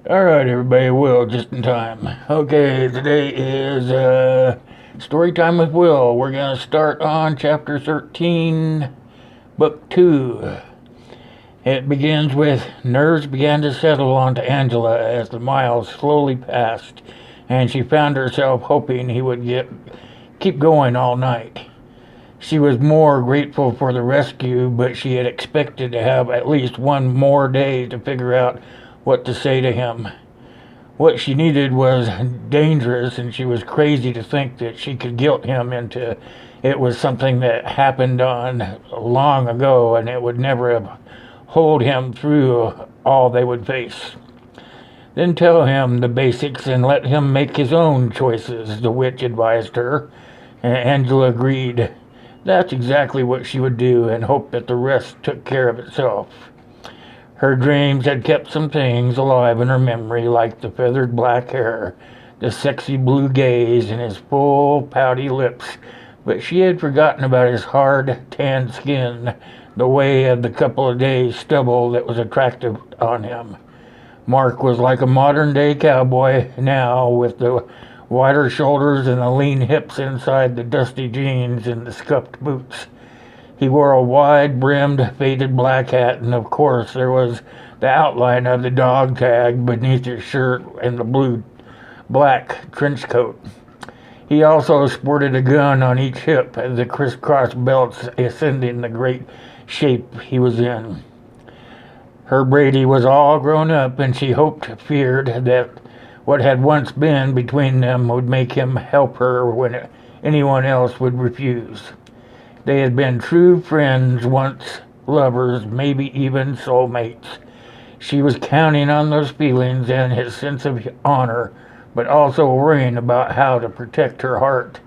All right, everybody. Will, just in time. Okay, today is story time with Will. We're gonna start on chapter 13, book 2. It begins with nerves began to settle onto Angela as the miles slowly passed, and she found herself hoping he would keep going all night. She was more grateful for the rescue, but she had expected to have at least one more day to figure out what to say to him. What she needed was dangerous, and she was crazy to think that she could guilt him into it was something that happened on long ago, and it would never have hold him through all they would face. Then tell him the basics and let him make his own choices, the witch advised her, and Angela agreed. That's exactly what she would do and hoped that the rest took care of itself. Her dreams had kept some things alive in her memory, like the feathered black hair, the sexy blue gaze, and his full, pouty lips, but she had forgotten about his hard, tanned skin, the way of the couple of days' stubble that was attractive on him. Mark was like a modern-day cowboy now, with the wider shoulders and the lean hips inside the dusty jeans and the scuffed boots. He wore a wide-brimmed, faded black hat, and of course there was the outline of the dog tag beneath his shirt and the blue-black trench coat. He also sported a gun on each hip, the crisscross belts ascending the great shape he was in. Her Brady was all grown up, and she feared that what had once been between them would make him help her when anyone else would refuse. They had been true friends once, lovers, maybe even soulmates. She was counting on those feelings and his sense of honor, but also worrying about how to protect her heart.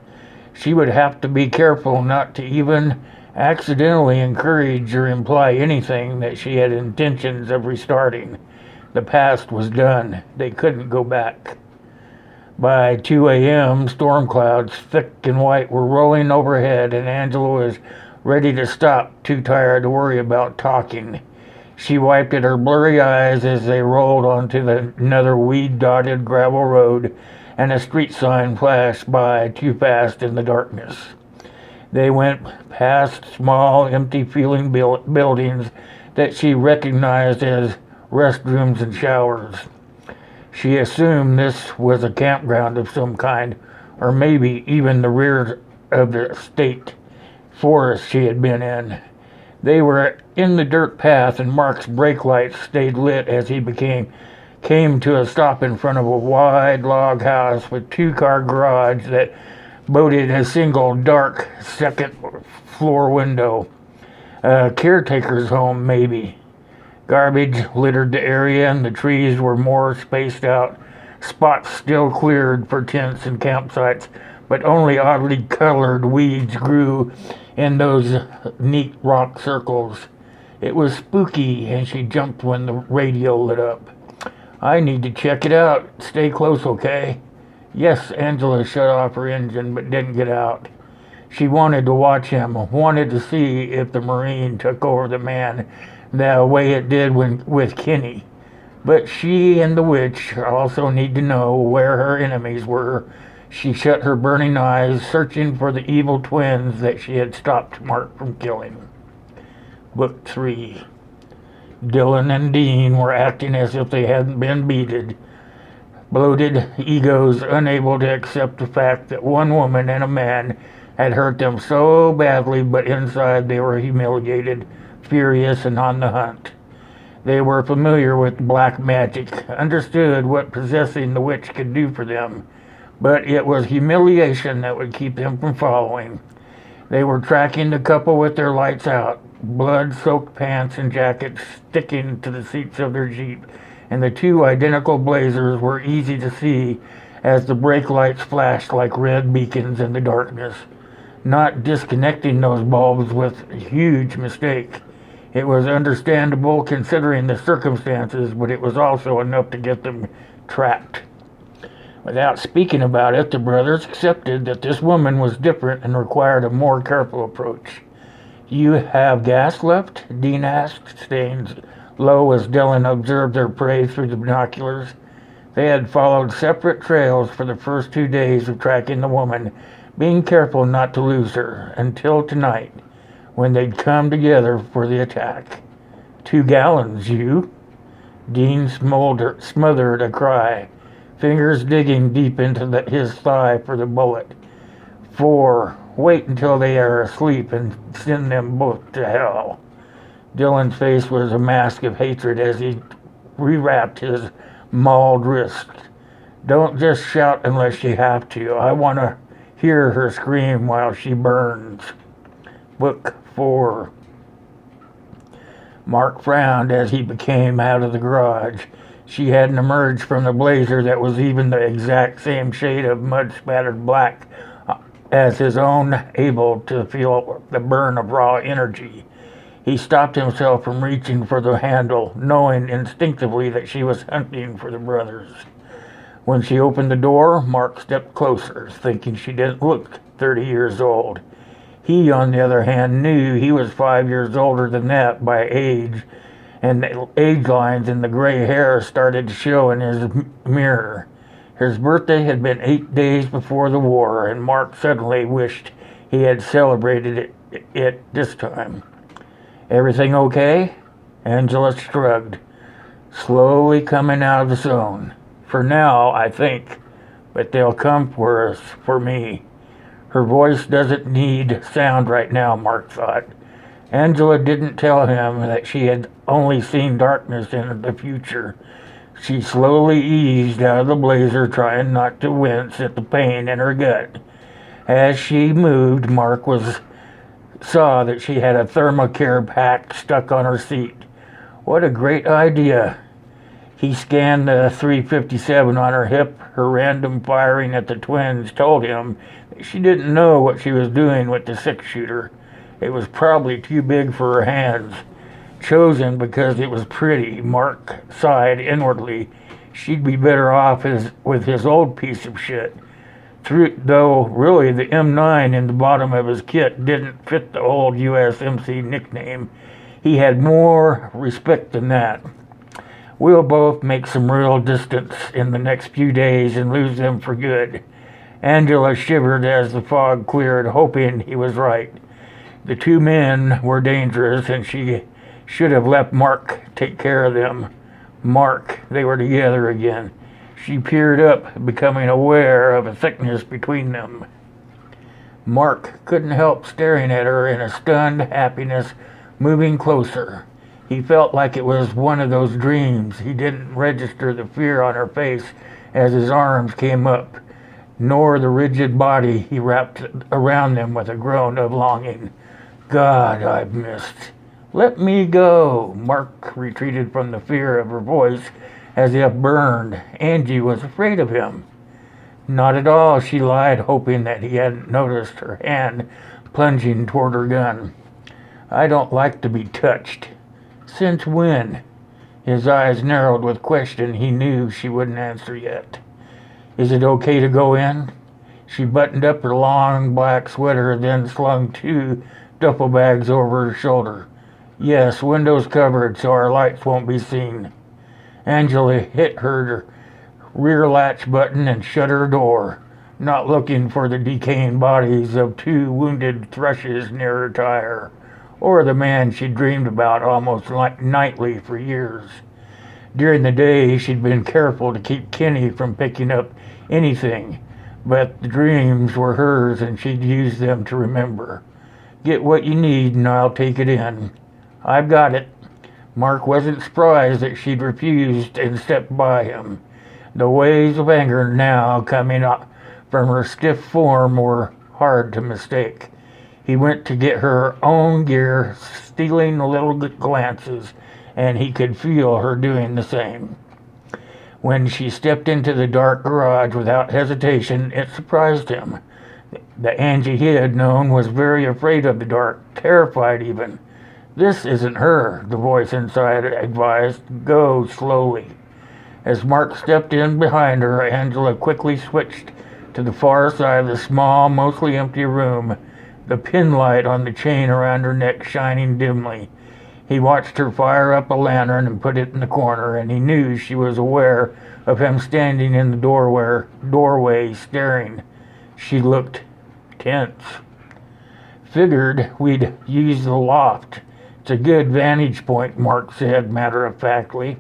She would have to be careful not to even accidentally encourage or imply anything that she had intentions of restarting. The past was done. They couldn't go back. By 2 a.m., storm clouds, thick and white, were rolling overhead, and Angela was ready to stop, too tired to worry about talking. She wiped at her blurry eyes as they rolled onto another weed-dotted gravel road, and a street sign flashed by too fast in the darkness. They went past small, empty-feeling buildings that she recognized as restrooms and showers. She assumed this was a campground of some kind, or maybe even the rear of the state forest she had been in. They were in the dirt path, and Mark's brake lights stayed lit as he came to a stop in front of a wide log house with two-car garage that boasted a single dark second-floor window. A caretaker's home, maybe. Garbage littered the area, and the trees were more spaced out, spots still cleared for tents and campsites, but only oddly colored weeds grew in those neat rock circles. It was spooky, and she jumped when the radio lit up. I need to check it out. Stay close, okay? Yes, Angela shut off her engine, but didn't get out. She wanted to watch him, wanted to see if the Marine took over the man the way it did with Kenny. But she and the witch also need to know where her enemies were. She shut her burning eyes, searching for the evil twins that she had stopped Mark from killing. Book 3. Dylan and Dean were acting as if they hadn't been beaten. Bloated egos unable to accept the fact that one woman and a man had hurt them so badly, but inside they were humiliated, furious, and on the hunt. They were familiar with black magic, understood what possessing the witch could do for them, but it was humiliation that would keep them from following. They were tracking the couple with their lights out, blood-soaked pants and jackets sticking to the seats of their Jeep, and the two identical blazers were easy to see as the brake lights flashed like red beacons in the darkness. Not disconnecting those bulbs was a huge mistake. It was understandable considering the circumstances, but it was also enough to get them trapped. Without speaking about it, the brothers accepted that this woman was different and required a more careful approach. You have gas left? Dean asked, staying low as Dylan observed their prey through the binoculars. They had followed separate trails for the first 2 days of tracking the woman, being careful not to lose her, until tonight, when they'd come together for the attack. 2 gallons, you? Dean smothered a cry, fingers digging deep into his thigh for the bullet. 4. Wait until they are asleep and send them both to hell. Dylan's face was a mask of hatred as he rewrapped his mauled wrist. Don't just shout unless you have to. I want to hear her scream while she burns. Book 4. Mark frowned as he came out of the garage. She hadn't emerged from the blazer that was even the exact same shade of mud-spattered black as his own, able to feel the burn of raw energy. He stopped himself from reaching for the handle, knowing instinctively that she was hunting for the brothers. When she opened the door, Mark stepped closer, thinking she didn't look 30 years old. He, on the other hand, knew he was 5 years older than that by age, and the age lines in the gray hair started to show in his mirror. His birthday had been 8 days before the war, and Mark suddenly wished he had celebrated it this time. Everything okay? Angela shrugged, slowly coming out of the zone. For now, I think, but they'll come for us, for me. Her voice doesn't need sound right now, Mark thought. Angela didn't tell him that she had only seen darkness in the future. She slowly eased out of the blazer, trying not to wince at the pain in her gut. As she moved, Mark saw that she had a thermocare pack stuck on her seat. What a great idea. He scanned the .357 on her hip. Her random firing at the twins told him that she didn't know what she was doing with the 6-shooter. It was probably too big for her hands. Chosen because it was pretty, Mark sighed inwardly. She'd be better off with his old piece of shit. Though really the M9 in the bottom of his kit didn't fit the old USMC nickname. He had more respect than that. We'll both make some real distance in the next few days and lose them for good. Angela shivered as the fog cleared, hoping he was right. The 2 men were dangerous, and she should have let Mark take care of them. Mark, they were together again. She peered up, becoming aware of a thickness between them. Mark couldn't help staring at her in a stunned happiness, moving closer. He felt like it was one of those dreams. He didn't register the fear on her face as his arms came up, nor the rigid body he wrapped around them with a groan of longing. God, I've missed. Let me go. Mark retreated from the fear of her voice as if burned. Angie was afraid of him. Not at all, she lied, hoping that he hadn't noticed her hand plunging toward her gun. I don't like to be touched. Since when? His eyes narrowed with question he knew she wouldn't answer yet. Is it okay to go in? She buttoned up her long black sweater, then slung 2 duffel bags over her shoulder. Yes, windows covered so our lights won't be seen. Angela hit her rear latch button and shut her door, not looking for the decaying bodies of 2 wounded thrushes near her tire, or the man she dreamed about almost nightly for years. During the day, she'd been careful to keep Kenny from picking up anything, but the dreams were hers and she'd use them to remember. Get what you need and I'll take it in. I've got it. Mark wasn't surprised that she'd refused and stepped by him. The waves of anger now coming up from her stiff form were hard to mistake. He went to get her own gear, stealing little glances, and he could feel her doing the same. When she stepped into the dark garage without hesitation, it surprised him. The Angie he had known was very afraid of the dark, terrified even. This isn't her, the voice inside advised. Go slowly. As Mark stepped in behind her, Angela quickly switched to the far side of the small, mostly empty room, the pin light on the chain around her neck shining dimly. He watched her fire up a lantern and put it in the corner, and he knew she was aware of him standing in the doorway staring. She looked tense. Figured we'd use the loft. It's a good vantage point, Mark said matter-of-factly.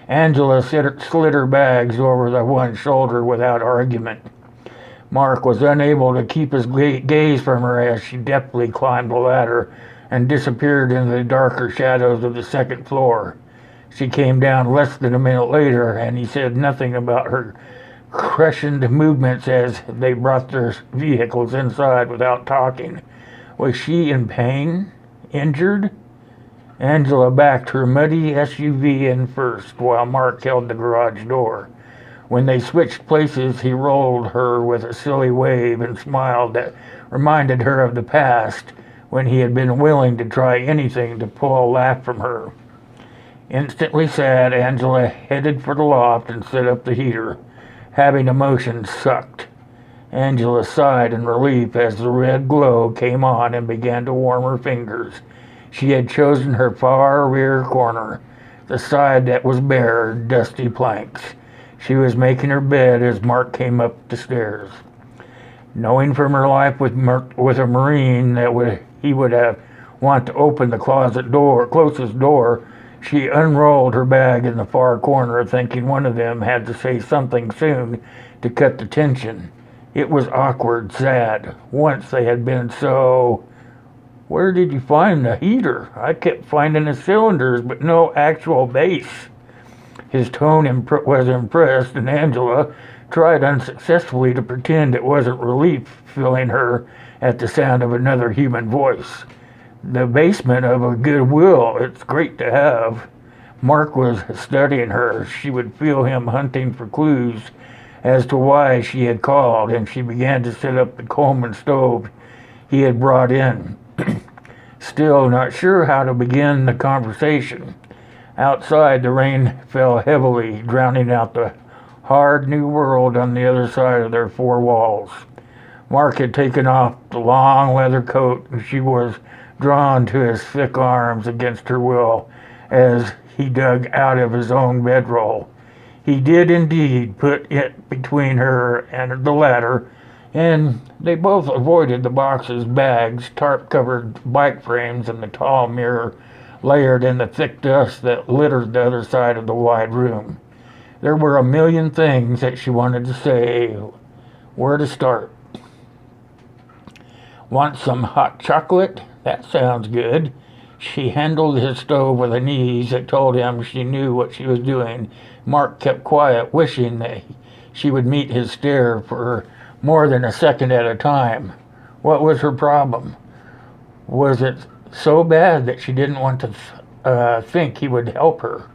Angela slid her bags over the one shoulder without argument. Mark was unable to keep his gaze from her as she deftly climbed the ladder and disappeared into the darker shadows of the second floor. She came down less than a minute later, and he said nothing about her crescent movements as they brought their vehicles inside without talking. Was she in pain? Injured? Angela backed her muddy SUV in first, while Mark held the garage door. When they switched places, he rolled her with a silly wave and smiled that reminded her of the past, when he had been willing to try anything to pull a laugh from her. Instantly sad, Angela headed for the loft and set up the heater. Having emotions sucked. Angela sighed in relief as the red glow came on and began to warm her fingers. She had chosen her far rear corner, the side that was bare, dusty planks. She was making her bed as Mark came up the stairs. Knowing from her life with a Marine that he would have want to open the closest door, she unrolled her bag in the far corner, thinking one of them had to say something soon to cut the tension. It was awkward, sad. Once they had been so... Where did you find the heater? I kept finding the cylinders, but no actual base. His tone was impressed, and Angela tried unsuccessfully to pretend it wasn't relief filling her at the sound of another human voice. The basement of a Goodwill, it's great to have. Mark was studying her. She would feel him hunting for clues as to why she had called, and she began to set up the Coleman stove he had brought in. Still not sure how to begin the conversation. Outside, the rain fell heavily, drowning out the hard new world on the other side of their four walls. Mark had taken off the long leather coat, and she was drawn to his thick arms against her will as he dug out of his own bedroll. He did indeed put it between her and the ladder, and they both avoided the boxes, bags, tarp-covered bike frames, and the tall mirror layered in the thick dust that littered the other side of the wide room. There were a million things that she wanted to say. Where to start? Want some hot chocolate? That sounds good. She handled his stove with an ease that told him she knew what she was doing. Mark kept quiet, wishing that she would meet his stare for more than a second at a time. What was her problem? Was it so bad that she didn't want to think he would help her?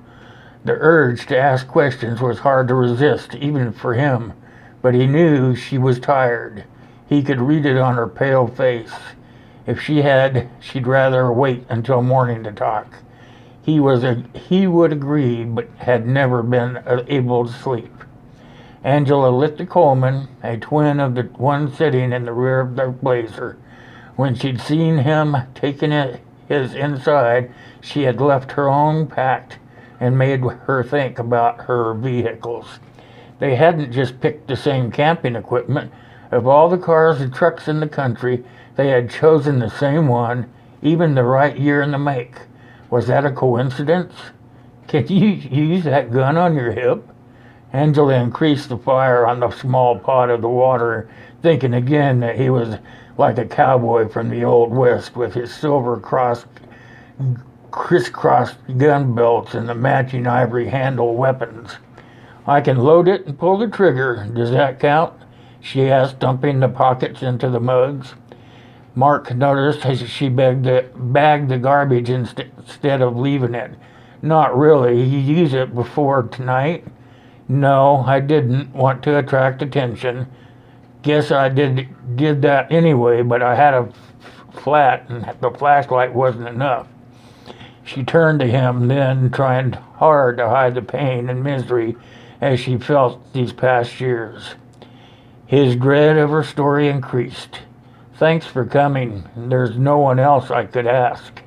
The urge to ask questions was hard to resist, even for him, but he knew she was tired. He could read it on her pale face. If she had, she'd rather wait until morning to talk. He would agree, but had never been able to sleep. Angela lit the Coleman, a twin of the one sitting in the rear of the Blazer. When she'd seen him taking his inside, she had left her own packed and made her think about her vehicles. They hadn't just picked the same camping equipment. Of all the cars and trucks in the country, they had chosen the same one, even the right year and the make. Was that a coincidence? Can you use that gun on your hip? Angela increased the fire on the small pot of the water, thinking again that he was like a cowboy from the Old West with his silver crisscrossed gun belts and the matching ivory handle weapons. I can load it and pull the trigger. Does that count? She asked, dumping the pockets into the mugs. Mark noticed as she bagged the garbage instead of leaving it. Not really. You use it before tonight? No, I didn't want to attract attention. Guess I did that anyway, but I had a flat and the flashlight wasn't enough. She turned to him then, trying hard to hide the pain and misery as she felt these past years. His dread of her story increased. Thanks for coming. There's no one else I could ask.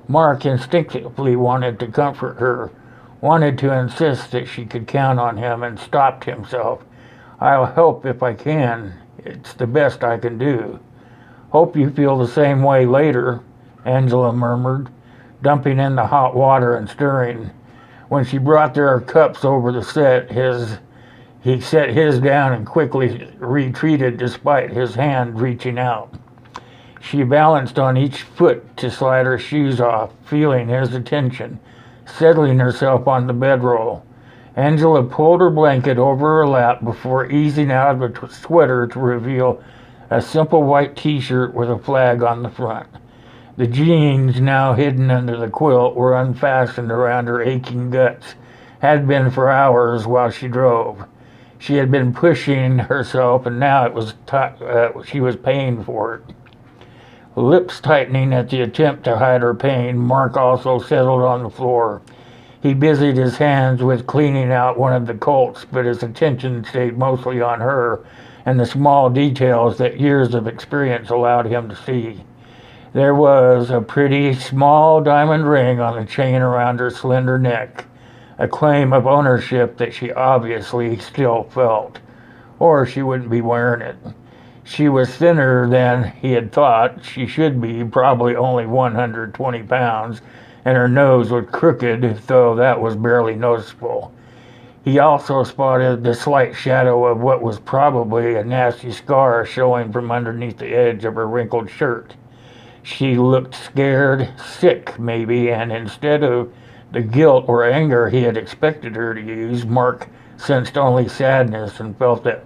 Mark instinctively wanted to comfort her, wanted to insist that she could count on him, and stopped himself. "I'll help if I can. It's the best I can do." "Hope you feel the same way later," Angela murmured, dumping in the hot water and stirring. When she brought their cups over the set, he set his down and quickly retreated despite his hand reaching out. She balanced on each foot to slide her shoes off, feeling his attention, settling herself on the bedroll. Angela pulled her blanket over her lap before easing out of the sweater to reveal a simple white t-shirt with a flag on the front. The jeans, now hidden under the quilt, were unfastened around her aching guts, had been for hours while she drove. She had been pushing herself, and now she was paying for it. Lips tightening at the attempt to hide her pain, Mark also settled on the floor. He busied his hands with cleaning out one of the colts, but his attention stayed mostly on her and the small details that years of experience allowed him to see. There was a pretty small diamond ring on the chain around her slender neck, a claim of ownership that she obviously still felt, or she wouldn't be wearing it. She was thinner than he had thought she should be, probably only 120 pounds, and her nose was crooked, though that was barely noticeable. He also spotted the slight shadow of what was probably a nasty scar showing from underneath the edge of her wrinkled shirt. She looked scared, sick maybe, and instead of the guilt or anger he had expected her to use, Mark sensed only sadness and felt that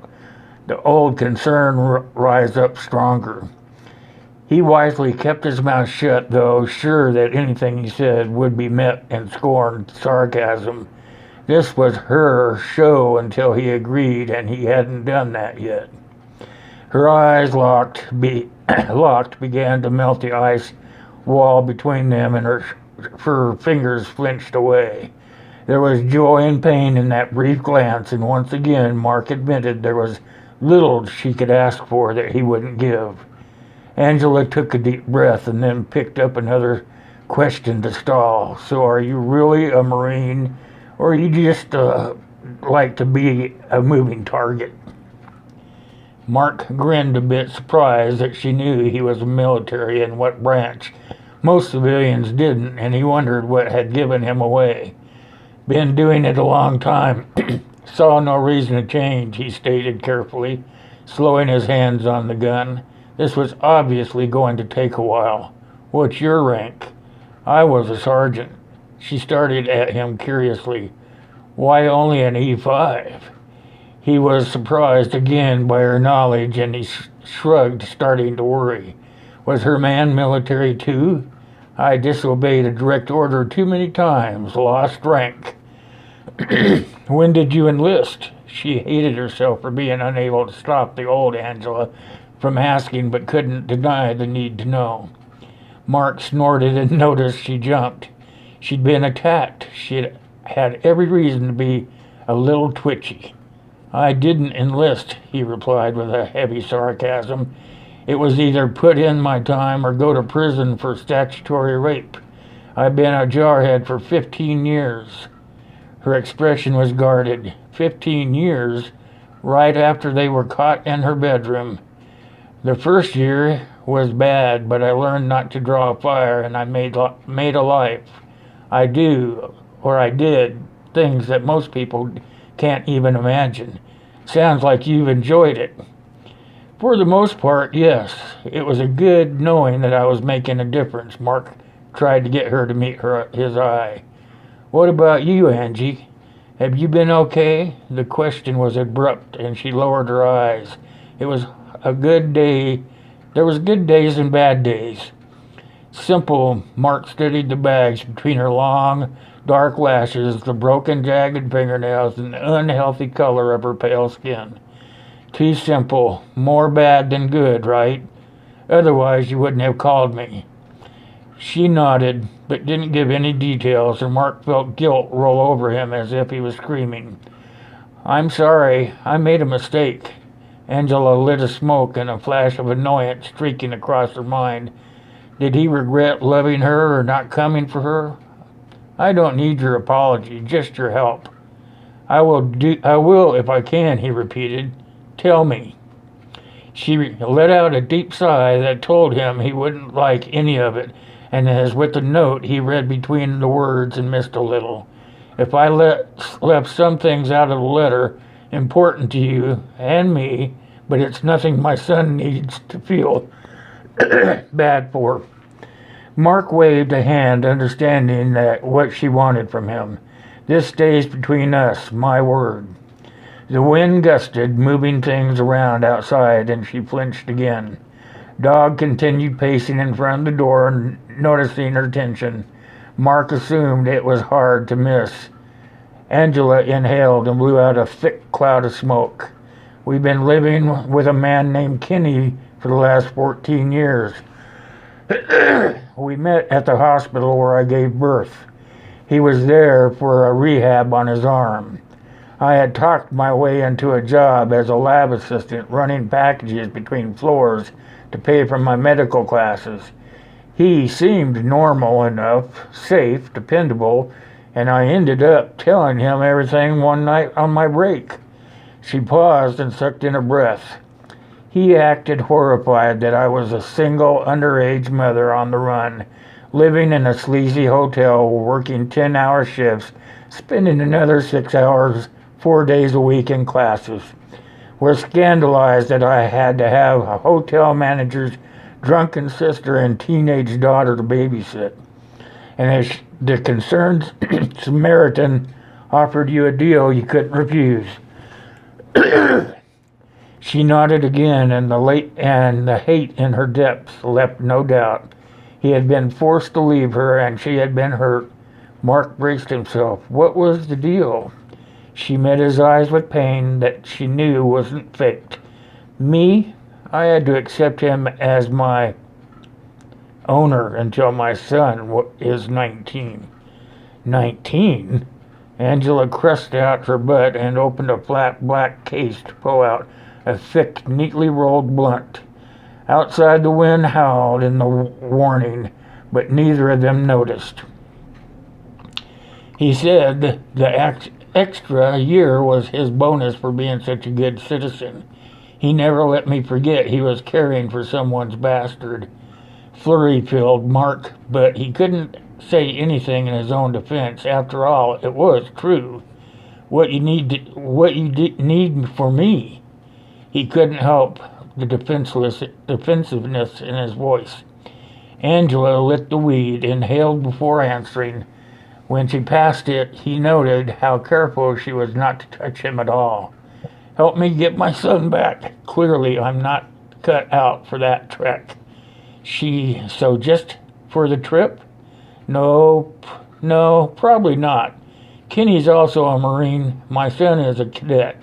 the old concern rise up stronger. He wisely kept his mouth shut, though sure that anything he said would be met in scorned sarcasm. This was her show until he agreed, and he hadn't done that yet. Her eyes locked, began to melt the ice wall between them, and her fingers flinched away. There was joy and pain in that brief glance, and once again Mark admitted there was little she could ask for that he wouldn't give. Angela took a deep breath and then picked up another question to stall. "So are you really a Marine, or you just like to be a moving target?" Mark grinned a bit, surprised that she knew he was military and what branch. Most civilians didn't, and he wondered what had given him away. "Been doing it a long time. Saw no reason to change," he stated carefully, slowing his hands on the gun. This was obviously going to take a while. "What's your rank?" "I was a sergeant." She started at him curiously. "Why only an E5? He was surprised again by her knowledge, and he shrugged, starting to worry. Was her man military too? "I disobeyed a direct order too many times, lost rank." "When did you enlist?" She hated herself for being unable to stop the old Angela from asking, but couldn't deny the need to know. Mark snorted and noticed she jumped. She'd been attacked. She'd had every reason to be a little twitchy. "I didn't enlist," he replied with a heavy sarcasm. "It was either put in my time or go to prison for statutory rape. I've been a jarhead for 15 years. Her expression was guarded. 15 years, right after they were caught in her bedroom. "The first year was bad, but I learned not to draw a fire, and I made a life. I did, things that most people can't even imagine. Sounds like you've enjoyed it." "For the most part, yes. It was a good knowing that I was making a difference." Mark tried to get her to meet his eye. "What about you, Angie? Have you been okay?" The question was abrupt, and she lowered her eyes. It was a good day. There was good days and bad days. Simple. Mark studied the bags between her long, dark lashes, the broken, jagged fingernails, and the unhealthy color of her pale skin. "Too simple. More bad than good, right? Otherwise you wouldn't have called me." She nodded, but didn't give any details, and Mark felt guilt roll over him as if he was screaming. "I'm sorry. I made a mistake." Angela lit a smoke, and a flash of annoyance streaking across her mind. Did he regret loving her or not coming for her? I don't need your apology, just your help. I will if I can, he repeated. Tell me. She let out a deep sigh that told him he wouldn't like any of it, and as with the note he read between the words and missed a little. If I left some things out of the letter, important to you and me, but it's nothing my son needs to feel bad for. Mark waved a hand, understanding that what she wanted from him. This stays between us, my word. The wind gusted, moving things around outside, and she flinched again. Dog continued pacing in front of the door, noticing her tension. Mark assumed it was hard to miss. Angela inhaled and blew out a thick cloud of smoke. We've been living with a man named Kenny for the last 14 years. We met at the hospital where I gave birth. He was there for a rehab on his arm. I had talked my way into a job as a lab assistant running packages between floors to pay for my medical classes. He seemed normal enough, safe, dependable, and I ended up telling him everything one night on my break. She paused and sucked in a breath. He acted horrified that I was a single, underage mother on the run, living in a sleazy hotel, working 10-hour shifts, spending another 6 hours 4 days a week in classes. We're scandalized that I had to have a hotel manager's drunken sister and teenage daughter to babysit. And as the concerned Samaritan offered you a deal you couldn't refuse. She nodded again, and the hate in her depths left no doubt. He had been forced to leave her, and she had been hurt. Mark braced himself. What was the deal? She met his eyes with pain that she knew wasn't faked. Me? I had to accept him as my owner until my son is 19. 19? Angela crushed out her butt and opened a flat black case to pull out a thick, neatly rolled blunt. Outside, the wind howled in the warning, but neither of them noticed. He said the extra year was his bonus for being such a good citizen. He never let me forget he was caring for someone's bastard. Flurry-filled Mark, but he couldn't say anything in his own defense. After all, it was true. What you need for me? He couldn't help the defensiveness in his voice. Angela lit the weed, inhaled before answering. When she passed it, he noted how careful she was not to touch him at all. Help me get my son back. Clearly, I'm not cut out for that trek. So just for the trip? No, probably not. Kenny's also a Marine. My son is a cadet.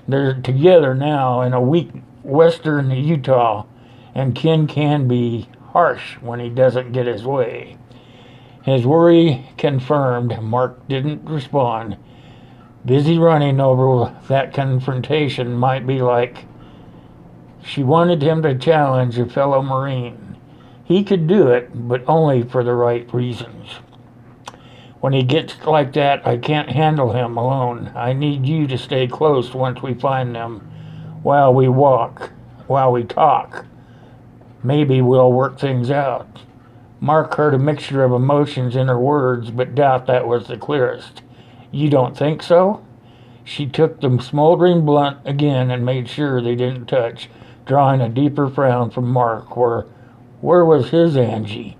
They're together now in a weak western Utah, and Ken can be harsh when he doesn't get his way. His worry confirmed. Mark didn't respond. Busy running over that confrontation might be like she wanted him to challenge a fellow Marine. He could do it, but only for the right reasons. When he gets like that, I can't handle him alone. I need you to stay close once we find them. While we talk. Maybe we'll work things out. Mark heard a mixture of emotions in her words, but doubt that was the clearest. You don't think so? She took the smoldering blunt again and made sure they didn't touch, drawing a deeper frown from Mark. Where was his Angie?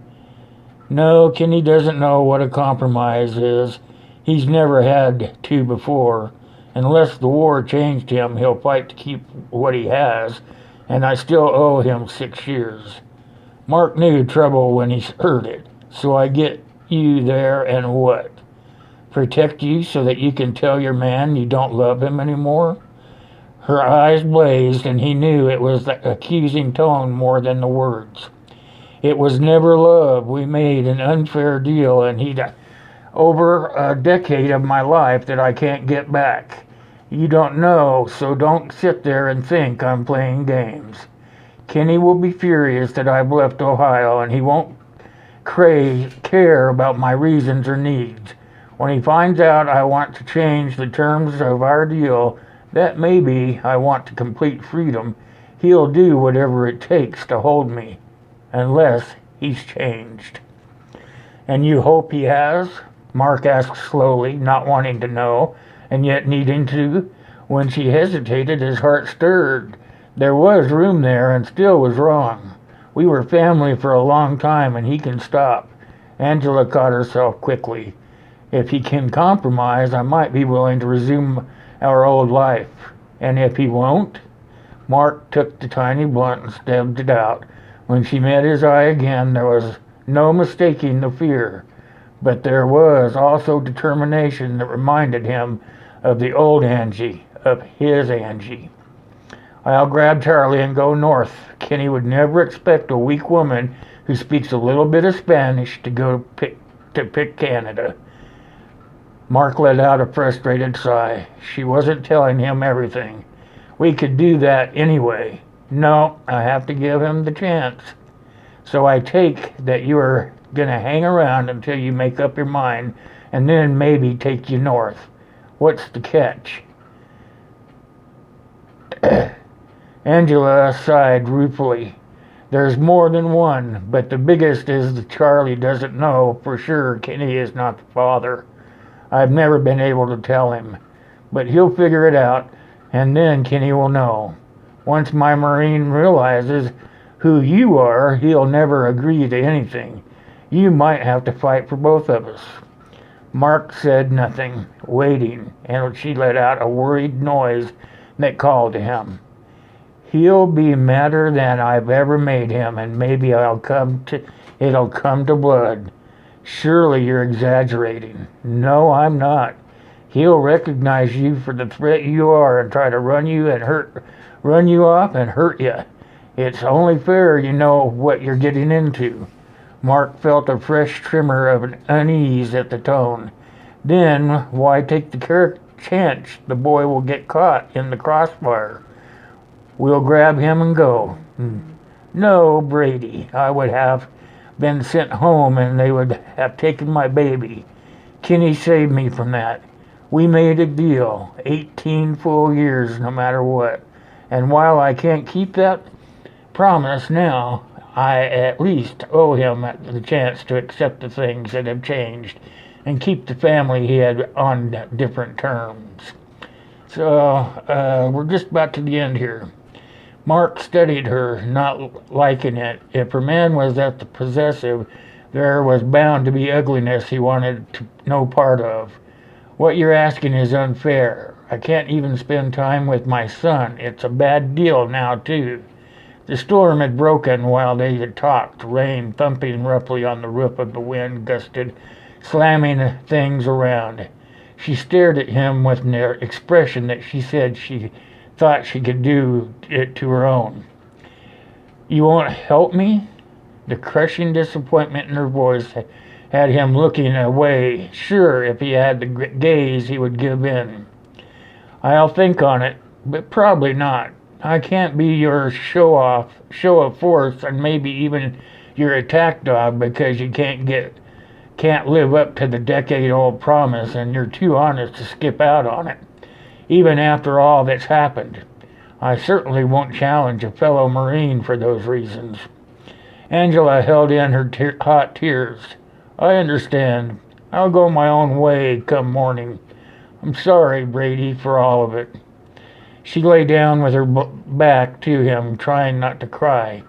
No, Kenny doesn't know what a compromise is. He's never had to before. Unless the war changed him, he'll fight to keep what he has, and I still owe him 6 years. Mark knew trouble when he heard it, so I get you there and what? Protect you so that you can tell your man you don't love him anymore? Her eyes blazed, and he knew it was the accusing tone more than the words. It was never love. We made an unfair deal, and he'd over a decade of my life that I can't get back. You don't know, so don't sit there and think I'm playing games. Kenny will be furious that I've left Ohio, and he won't care about my reasons or needs. When he finds out I want to change the terms of our deal, that maybe I want to complete freedom, he'll do whatever it takes to hold me, unless he's changed. And you hope he has? Mark asked slowly, not wanting to know, and yet needing to. When she hesitated, his heart stirred. There was room there, and still was wrong. We were family for a long time, and he can stop. Angela caught herself quickly. If he can compromise, I might be willing to resume our old life. And if he won't? Mark took the tiny blunt and stabbed it out. When she met his eye again, there was no mistaking the fear. But there was also determination that reminded him of the old Angie, of his Angie. I'll grab Charlie and go north. Kenny would never expect a weak woman who speaks a little bit of Spanish to pick Canada. Mark let out a frustrated sigh. She wasn't telling him everything. We could do that anyway. No, I have to give him the chance. So I take that you are going to hang around until you make up your mind, and then maybe take you north. What's the catch? Angela sighed ruefully. There's more than one, but the biggest is that Charlie doesn't know for sure Kenny is not the father. I've never been able to tell him, but he'll figure it out, and then Kenny will know. Once my Marine realizes who you are, he'll never agree to anything. You might have to fight for both of us. Mark said nothing, waiting, and she let out a worried noise that called to him. He'll be madder than I've ever made him, and maybe it'll come to blood. Surely you're exaggerating. No, I'm not. He'll recognize you for the threat you are and try to run you off and hurt you. It's only fair you know what you're getting into. Mark felt a fresh tremor of unease at the tone. Then, why take the chance the boy will get caught in the crossfire? We'll grab him and go. No, Brady. I would have been sent home and they would have taken my baby. Kenny saved me from that. We made a deal. 18 full years, no matter what. And while I can't keep that promise now, I at least owe him the chance to accept the things that have changed and keep the family he had on different terms. So, we're just about to the end here. Mark studied her, not liking it. If her man was that possessive, there was bound to be ugliness he wanted no part of. What you're asking is unfair. I can't even spend time with my son. It's a bad deal now, too. The storm had broken while they had talked, rain thumping roughly on the roof of the wind gusted, slamming things around. She stared at him with an expression that she said she thought she could do it to her own. You won't help me? The crushing disappointment in her voice had him looking away. Sure, if he had the gaze, he would give in. I'll think on it, but probably not. I can't be your show of force, and maybe even your attack dog because you can't live up to the decade-old promise, and you're too honest to skip out on it, even after all that's happened. I certainly won't challenge a fellow Marine for those reasons. Angela held in her hot tears. I understand. I'll go my own way come morning. I'm sorry, Brady, for all of it. She lay down with her back to him, trying not to cry.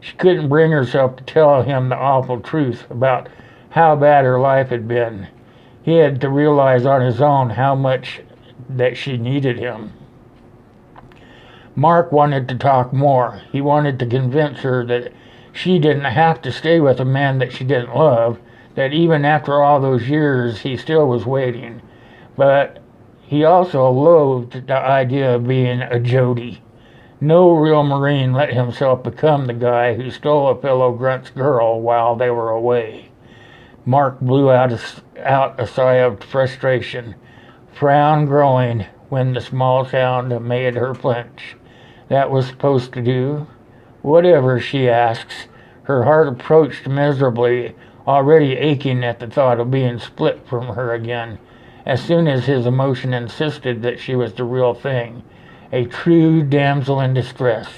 She couldn't bring herself to tell him the awful truth about how bad her life had been. He had to realize on his own how much that she needed him. Mark wanted to talk more. He wanted to convince her that she didn't have to stay with a man that she didn't love, that even after all those years he still was waiting. But he also loathed the idea of being a Jody. No real Marine let himself become the guy who stole a fellow grunt's girl while they were away. Mark blew out a sigh of frustration, frown growing when the small sound made her flinch. That was supposed to do? Whatever, she asks, her heart approached miserably, already aching at the thought of being split from her again, as soon as his emotion insisted that she was the real thing, a true damsel in distress.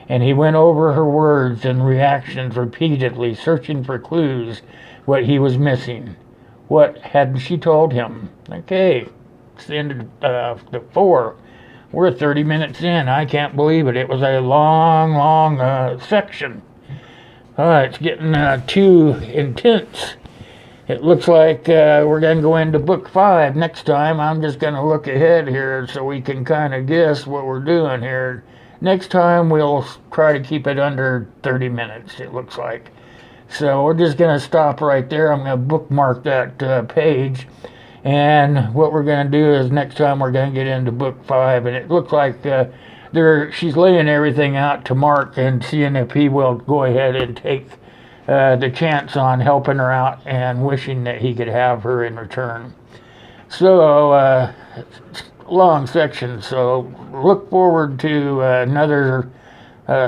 And he went over her words and reactions repeatedly, searching for clues what he was missing. What hadn't she told him? Okay, it's the end of the 4. We're 30 minutes in. I can't believe it. It was a long section. It's getting too intense. It looks like we're going to go into book 5 next time. I'm just going to look ahead here so we can kind of guess what we're doing here. Next time we'll try to keep it under 30 minutes, it looks like. So we're just going to stop right there. I'm going to bookmark that page. And what we're going to do is next time we're going to get into book 5. And it looks like she's laying everything out to Mark and seeing if he will go ahead and take the chance on helping her out and wishing that he could have her in return. So, long section. So look forward to another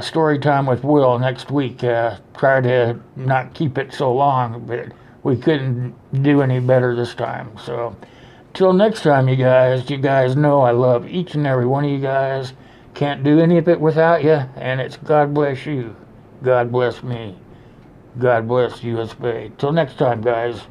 story time with Will next week. Try to not keep it so long, but we couldn't do any better this time. So till next time, you guys know I love each and every one of you guys. Can't do any of it without you, and it's God bless you. God bless me. God bless USA. Till next time, guys.